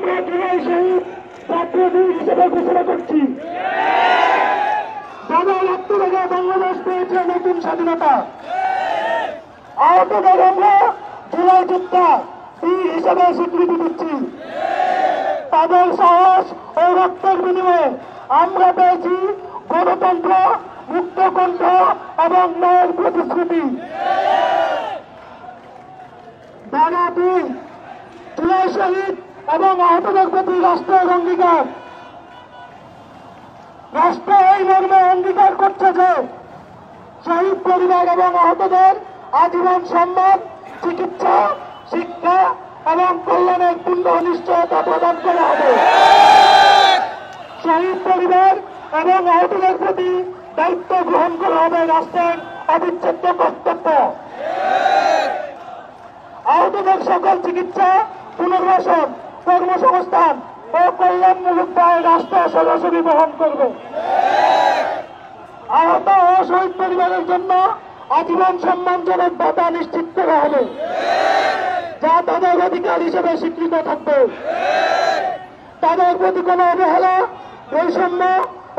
আমরা জুলাই শহীদ ছাত্রদের হিসেবে ঘোষণা করছি। যারা রক্ত থেকে বাংলাদেশ পেয়েছে নতুন স্বাধীনতা, আহতদের আমরা জুলাই যোদ্ধা বীর হিসেবে স্বীকৃতি দিচ্ছি। তাদের সাহস ও রক্তের বিনিময়ে আমরা পেয়েছি গণতন্ত্র, মুক্ত কণ্ঠ এবং ন্যায়ের প্রতিশ্রুতি। ধারা ২, জুলাই শহীদ এবং আহতদের প্রতি রাষ্ট্রের অঙ্গীকার। রাষ্ট্র এই মর্মে অঙ্গীকার করছে যে শহীদ পরিবার এবং আহতদের আজীবন সম্মান, চিকিৎসা, শিক্ষা এবং কল্যাণের পূর্ণ নিশ্চয়তা প্রদান করা হবে। শহীদ পরিবার এবং আহতদের প্রতি দায়িত্ব গ্রহণ করা হবে রাষ্ট্রের অবিচ্ছেদ্য কর্তব্য। আহতদের সকল চিকিৎসা, পুনর্বাসন, কর্মসংস্থান ও কল্যাণমূলক দায় রাষ্ট্র সরাসরি বহন করবে। আহত ও শহীদ পরিবারের জন্য আজীবন সম্মানজনক ভাতা নিশ্চিত করা হবে, যা তাদের অধিকার হিসেবে স্বীকৃত থাকবে। তাদের প্রতি কোনো অবহেলা, বৈষম্য,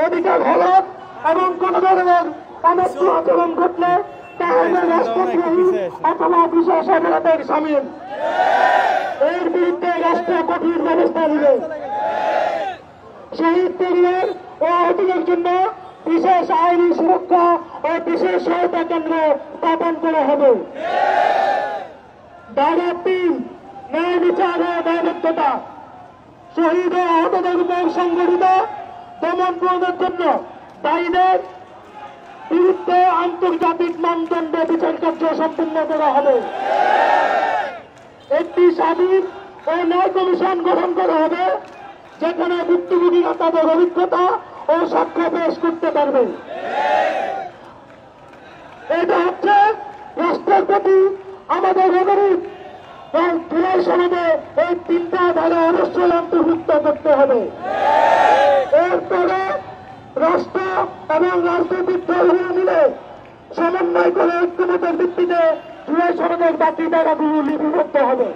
অধিকার হরণ এবং কোন ধরনের অনৈতিক আচরণ ঘটলে তা হবে রাষ্ট্রদ্রোহী অথবা বিশেষ অপরাধের শামিল। এর বিরুদ্ধে রাষ্ট্র কঠিন ব্যবস্থা নেবে। শহীদ পরিবার ও আহতদের জন্য বিশেষ আইনি সুরক্ষা ও বিশেষ সহায়তা কেন্দ্র স্থাপন করা হবে। ধারা ৩, ন্যায় বিচার ও দায়বদ্ধতা। শহীদ ও আহতদের উপর সংঘটিত দমন পীড়নের জন্য দায়ীদের বিরুদ্ধে আন্তর্জাতিক মানদণ্ডে বিচার কার্য সম্পন্ন করা হবে। একটি স্বাধীন ও ন্যায় কমিশন গঠন করা হবে, যেখানে ভুক্তভোগীরা তাদের অভিজ্ঞতা ও সাক্ষ্য পেশ করতে পারবে। এটা হচ্ছে রাষ্ট্রের প্রতি আমাদের অনুরোধ। জুলাই সনদে এই 3টা ধারা অবশ্যই অন্তর্ভুক্ত করতে হবে। এরপরে রাষ্ট্র এবং রাজনৈতিক দলগুলো মিলে সমন্বয় করে ঐক্যমতের ভিত্তিতে জুলাই সনদের বাকি ধারাগুলো লিপিবদ্ধ হবে।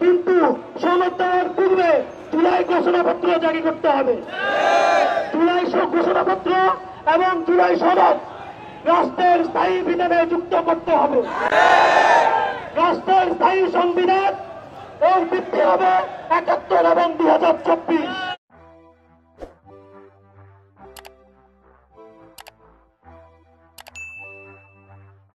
কিন্তু সনদ দেওয়ার পূর্বে জুলাই ঘোষণাপত্র জারি করতে হবে। জুলাই ঘোষণাপত্র এবং জুলাই সনদ রাষ্ট্রের স্থায়ী বিধানে যুক্ত করতে হবে। রাষ্ট্রের স্থায়ী সংবিধান এর ভিত্তি হবে ৭১ এবং ২০২৪।